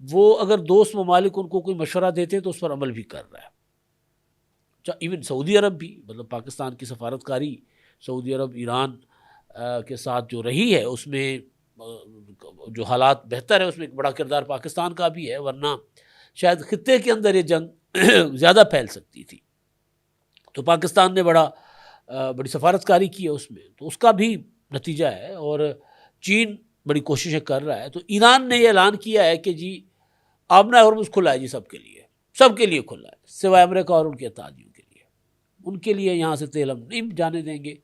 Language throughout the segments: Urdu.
وہ اگر دوست ممالک ان کو کوئی مشورہ دیتے ہیں تو اس پر عمل بھی کر رہا ہے. ایون سعودی عرب بھی، مطلب پاکستان کی سفارتکاری سعودی عرب ایران کے ساتھ جو رہی ہے، اس میں جو حالات بہتر ہے، اس میں ایک بڑا کردار پاکستان کا بھی ہے، ورنہ شاید خطے کے اندر یہ جنگ زیادہ پھیل سکتی تھی. تو پاکستان نے بڑی سفارتکاری کی ہے اس میں، تو اس کا بھی نتیجہ ہے. اور چین بڑی کوششیں کر رہا ہے. تو ایران نے یہ اعلان کیا ہے کہ جی آبنہ ہرمز کھلا ہے، جی سب کے لیے کھلا ہے، سوائے امریکہ اور ان کے اتحادیوں کے لیے. ان کے لیے یہاں سے تیل ہم نہیں جانے دیں گے.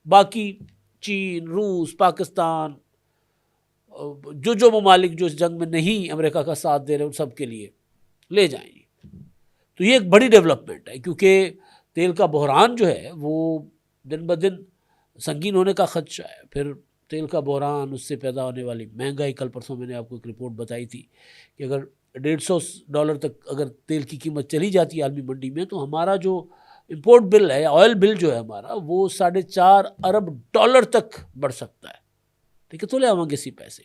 باقی چین، روس، پاکستان، جو ممالک جو اس جنگ میں نہیں امریکہ کا ساتھ دے رہے، ان سب کے لیے لے جائیں گے. تو یہ ایک بڑی ڈیولپمنٹ ہے، کیونکہ تیل کا بحران جو ہے وہ دن بدن سنگین ہونے کا خدشہ ہے. پھر تیل کا بحران، اس سے پیدا ہونے والی مہنگائی. کل پرسوں میں نے آپ کو ایک رپورٹ بتائی تھی کہ اگر $150 تک اگر تیل کی قیمت چلی جاتی ہے عالمی منڈی میں، تو ہمارا جو امپورٹ بل ہے، آئل بل جو ہے ہمارا، وہ $4.5 ارب تک بڑھ سکتا ہے. ٹھیک ہے، تو لے آؤں گے اسی پیسے.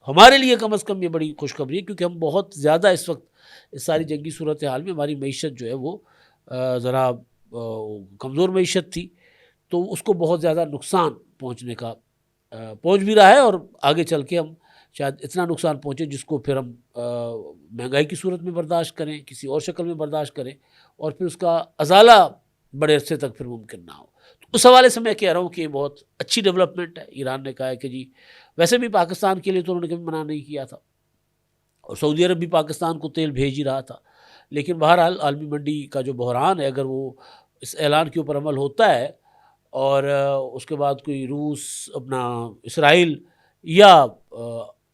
ہمارے لیے کم از کم یہ بڑی خوشخبری ہے، کیونکہ ہم بہت زیادہ اس وقت اس ساری جنگی صورتحال میں ہماری معیشت جو ہے وہ ذرا کمزور معیشت تھی، تو اس کو بہت زیادہ نقصان پہنچ بھی رہا ہے. اور آگے چل کے ہم شاید اتنا نقصان پہنچے جس کو پھر ہم مہنگائی کی صورت میں برداشت کریں، کسی اور شکل میں برداشت کریں، اور پھر اس کا ازالہ بڑے عرصے تک پھر ممکن نہ ہو. تو اس حوالے سے میں کہہ رہا ہوں کہ یہ بہت اچھی ڈیولپمنٹ ہے. ایران نے کہا ہے کہ جی، ویسے بھی پاکستان کے لیے تو انہوں نے کبھی منع نہیں کیا تھا، اور سعودی عرب بھی پاکستان کو تیل بھیج ہی رہا تھا. لیکن بہرحال عالمی منڈی کا جو بحران ہے، اگر وہ اس اعلان کے اوپر عمل ہوتا ہے، اور اس کے بعد کوئی روس، اپنا اسرائیل یا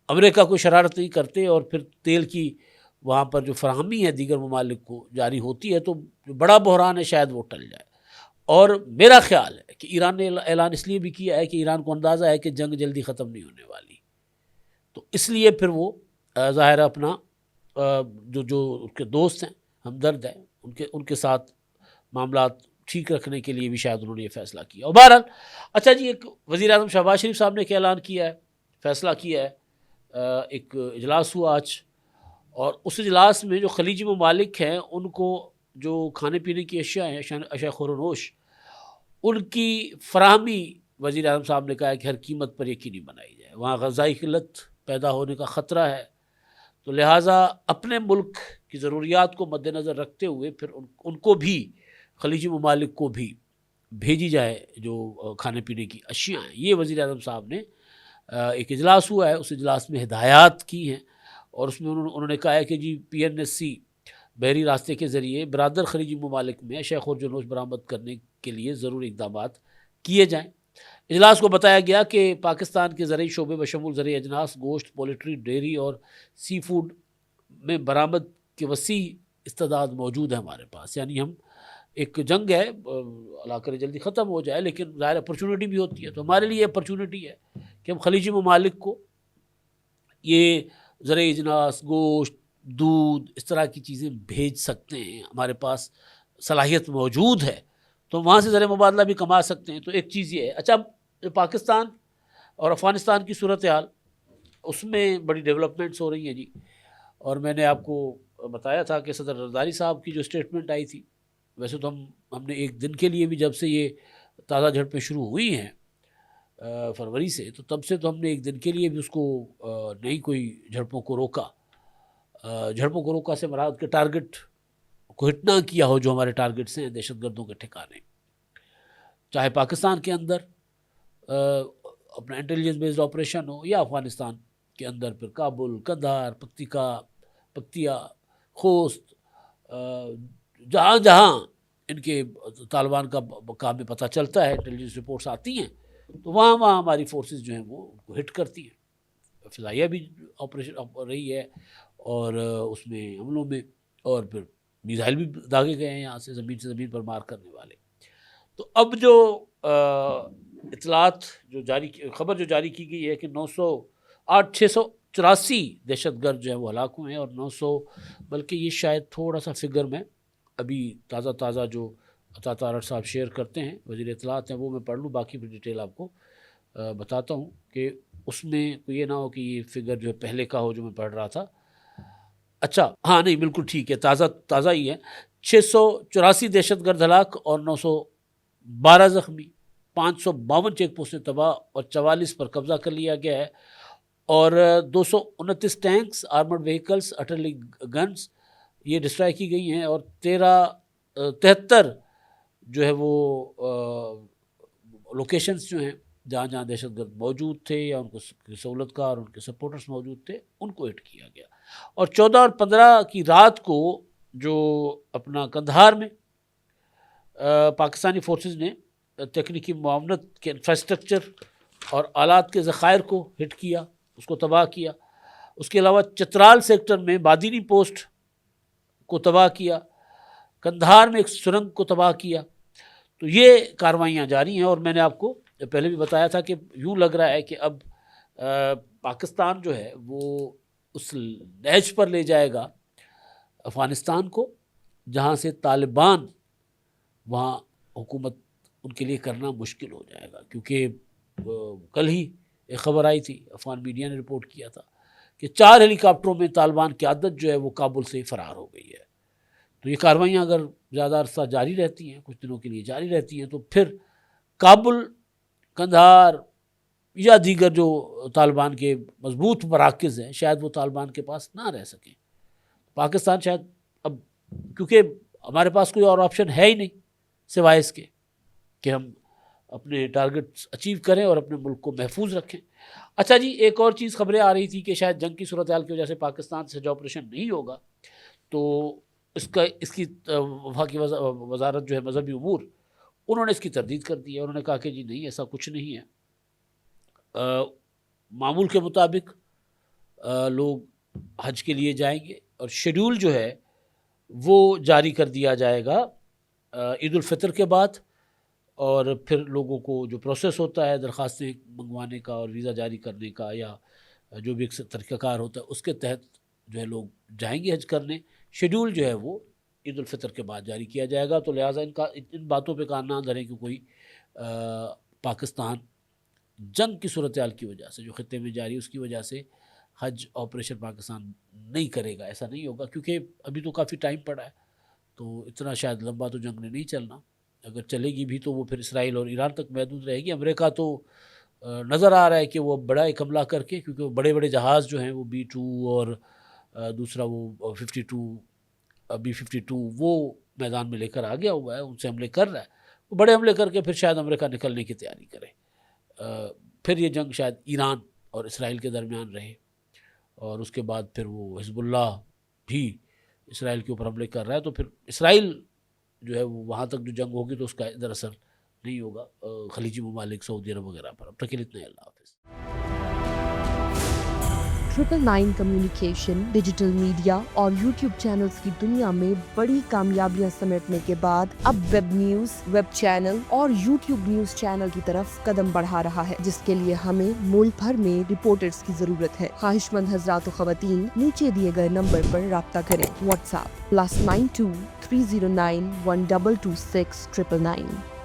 امریکہ کوئی شرارت نہیں کرتے، اور پھر تیل کی وہاں پر جو فراہمی ہے دیگر ممالک کو جاری ہوتی ہے، تو جو بڑا بحران ہے شاید وہ ٹل جائے. اور میرا خیال ہے کہ ایران نے اعلان اس لیے بھی کیا ہے کہ ایران کو اندازہ ہے کہ جنگ جلدی ختم نہیں ہونے والی، تو اس لیے پھر وہ ظاہر اپنا جو اس کے دوست ہیں، ہمدرد ہیں، ان کے ساتھ معاملات ٹھیک رکھنے کے لیے بھی شاید انہوں نے یہ فیصلہ کیا. اور بہرحال اچھا جی، ایک وزیر اعظم شہباز شریف صاحب نے کیا اعلان کیا ہے، فیصلہ کیا ہے. ایک اجلاس ہوا آج، اور اس اجلاس میں جو خلیجی ممالک ہیں ان کو جو کھانے پینے کی اشیاء ہیں، اشیاء خور و نوش، ان کی فراہمی وزیر اعظم صاحب نے کہا ہے کہ ہر قیمت پر یقینی بنائی جائے. وہاں غذائی قلت پیدا ہونے کا خطرہ ہے، تو لہٰذا اپنے ملک کی ضروریات کو مد نظر رکھتے ہوئے پھر ان کو بھی، خلیجی ممالک کو بھی بھیجی جائے جو کھانے پینے کی اشیاء ہیں. یہ وزیر اعظم صاحب نے ایک اجلاس ہوا ہے، اس اجلاس میں ہدایات کی ہیں، اور اس میں انہوں نے کہا ہے کہ جی PNSC بحری راستے کے ذریعے برادر خلیجی ممالک میں اشیاء خور و نوش برآمد کرنے کے لیے ضروری اقدامات کیے جائیں. اجلاس کو بتایا گیا کہ پاکستان کے زرعی شعبے بشمول زرعی اجناس، گوشت، پولٹری، ڈیری اور سی فوڈ میں برآمد کی وسیع استعداد موجود ہے ہمارے پاس. یعنی ہم ایک جنگ ہے، اللہ کرے جلدی ختم ہو جائے، لیکن ظاہر اپرچونٹی بھی ہوتی ہے. تو ہمارے لیے اپرچونٹی ہے کہ ہم خلیجی ممالک کو یہ زرعی اجناس، گوشت، دودھ، اس طرح کی چیزیں بھیج سکتے ہیں. ہمارے پاس صلاحیت موجود ہے، تو وہاں سے زر مبادلہ بھی کما سکتے ہیں. تو ایک چیز یہ ہے. اچھا، پاکستان اور افغانستان کی صورتحال، اس میں بڑی ڈیولپمنٹس ہو رہی ہیں جی. اور میں نے آپ کو بتایا تھا کہ صدر زرداری صاحب کی جو اسٹیٹمنٹ آئی تھی، ویسے تو ہم نے ایک دن کے لیے بھی، جب سے یہ تازہ جھڑپیں شروع ہوئی ہیں فروری سے، تو تب سے تو ہم نے ایک دن کے لیے بھی اس کو نہیں کوئی جھڑپوں کو روکا. جھڑپوں کو روکا سے مراد کے ٹارگٹ کو ہٹ نہ کیا ہو، جو ہمارے ٹارگٹس ہیں دہشت گردوں کے ٹھکانے، چاہے پاکستان کے اندر اپنا انٹیلیجنس بیسڈ آپریشن ہو، یا افغانستان کے اندر پھر کابل، قندھار، پکتیا، خوست، جہاں جہاں ان کے طالبان کا کام میں پتہ چلتا ہے، انٹیلیجنس رپورٹس آتی ہیں، تو وہاں ہماری فورسز جو ہیں وہ ان کو ہٹ کرتی ہیں. فضائیہ بھی آپریشن رہی ہے، اور اس میں حملوں میں، اور پھر میزائل بھی داغے گئے ہیں یہاں سے زمین پر مار کرنے والے. تو اب جو اطلاعات خبر جو جاری کی گئی ہے کہ 684 دہشت گرد جو ہیں وہ ہلاک ہوئے ہیں، اور 900، بلکہ یہ شاید تھوڑا سا فگر میں ابھی تازہ جو عطا طارٹ صاحب شیئر کرتے ہیں، وزیر اطلاعات ہیں، وہ میں پڑھ لوں، باقی پھر ڈیٹیل آپ کو بتاتا ہوں، کہ اس میں کوئی یہ نہ ہو کہ یہ فگر جو ہے پہلے کا ہو جو میں پڑھ رہا تھا. اچھا ہاں نہیں بالکل ٹھیک ہے، تازہ ہی ہے. 684 دہشت گرد ہلاک اور 912 زخمی، 552 چیک پوسٹیں تباہ اور 44 پر قبضہ کر لیا گیا ہے، اور 229 ٹینکس، آرمڈ وہیکلس، ارٹلری گنز یہ ڈسٹرائی کی گئی ہیں، اور 73 جو ہے وہ لوکیشنز جو ہیں جہاں جہاں دہشت گرد موجود تھے یا ان کو سہولت کار اور ان کے سپورٹرز موجود تھے ان کو ہٹ کیا گیا. اور 14 اور 15 کی رات کو جو اپنا قندھار میں پاکستانی فورسز نے تکنیکی معاونت کے انفراسٹرکچر اور آلات کے ذخائر کو ہٹ کیا، اس کو تباہ کیا. اس کے علاوہ چترال سیکٹر میں بادینی پوسٹ کو تباہ کیا، قندھار میں ایک سرنگ کو تباہ کیا. تو یہ کاروائیاں جاری ہیں، اور میں نے آپ کو پہلے بھی بتایا تھا کہ یوں لگ رہا ہے کہ اب پاکستان جو ہے وہ اس نہج پر لے جائے گا افغانستان کو جہاں سے طالبان وہاں حکومت ان کے لیے کرنا مشکل ہو جائے گا. کیونکہ کل ہی ایک خبر آئی تھی، افغان میڈیا نے رپورٹ کیا تھا کہ 4 ہیلی کاپٹروں میں طالبان قیادت جو ہے وہ کابل سے فرار ہو گئی ہے. تو یہ کاروائیاں اگر زیادہ عرصہ جاری رہتی ہیں، کچھ دنوں کے لیے جاری رہتی ہیں، تو پھر کابل، قندھار یا دیگر جو طالبان کے مضبوط مراکز ہیں شاید وہ طالبان کے پاس نہ رہ سکیں. پاکستان شاید اب، کیونکہ ہمارے پاس کوئی اور آپشن ہے ہی نہیں سوائے اس کے کہ ہم اپنے ٹارگٹس اچیو کریں اور اپنے ملک کو محفوظ رکھیں. اچھا جی، ایک اور چیز خبریں آ رہی تھی کہ شاید جنگ کی صورتحال کی وجہ سے پاکستان سے جو آپریشن نہیں ہوگا، تو اس کی وفاقی وزارت جو ہے مذہبی امور، انہوں نے اس کی تردید کر دی ہے. انہوں نے کہا کہ جی نہیں، ایسا کچھ نہیں ہے. معمول کے مطابق لوگ حج کے لیے جائیں گے، اور شیڈول جو ہے وہ جاری کر دیا جائے گا عید الفطر کے بعد. اور پھر لوگوں کو جو پروسیس ہوتا ہے درخواستیں منگوانے کا اور ویزا جاری کرنے کا یا جو بھی ایک طریقہ کار ہوتا ہے، اس کے تحت جو ہے لوگ جائیں گے حج کرنے. شیڈول جو ہے وہ عید الفطر کے بعد جاری کیا جائے گا. تو لہٰذا ان باتوں پہ کان نہ دھریں کہ کوئی پاکستان جنگ کی صورتحال کی وجہ سے جو خطے میں جاری اس کی وجہ سے حج آپریشن پاکستان نہیں کرے گا. ایسا نہیں ہوگا، کیونکہ ابھی تو کافی ٹائم پڑا ہے، تو اتنا شاید لمبا تو جنگ نے نہیں چلنا. اگر چلے گی بھی تو وہ پھر اسرائیل اور ایران تک محدود رہے گی. امریکہ تو نظر آ رہا ہے کہ وہ بڑا ایک حملہ کر کے، کیونکہ وہ بڑے بڑے جہاز جو ہیں وہ B-2 اور دوسرا وہ 52 B-52 وہ میدان میں لے کر آ گیا ہوا ہے، ان سے حملے کر رہا ہے. وہ بڑے حملے کر کے پھر شاید امریکہ نکلنے کی تیاری کرے. پھر یہ جنگ شاید ایران اور اسرائیل کے درمیان رہے، اور اس کے بعد پھر وہ حزب اللہ بھی اسرائیل کے اوپر حملے کر رہا ہے. تو پھر اسرائیل جو ہے وہ وہاں تک جو جنگ ہوگی تو اس کا ادھر اثر نہیں ہوگا خلیجی ممالک، سعودی عرب وغیرہ پر. اب تک کے لیے اتنا ہی. اللہ حافظ. 999 کمیونیکیشن، ڈیجیٹل میڈیا اور یوٹیوب چینلز کی دنیا میں بڑی کامیابیاں سمیٹنے کے بعد اب ویب نیوز، ویب چینل اور یوٹیوب نیوز چینل کی طرف قدم بڑھا رہا ہے، جس کے لیے ہمیں ملک بھر میں رپورٹرز کی ضرورت ہے. خواہش مند حضرات و خواتین نیچے دیے گئے نمبر پر رابطہ کریں. What's app +92 309 1226 999.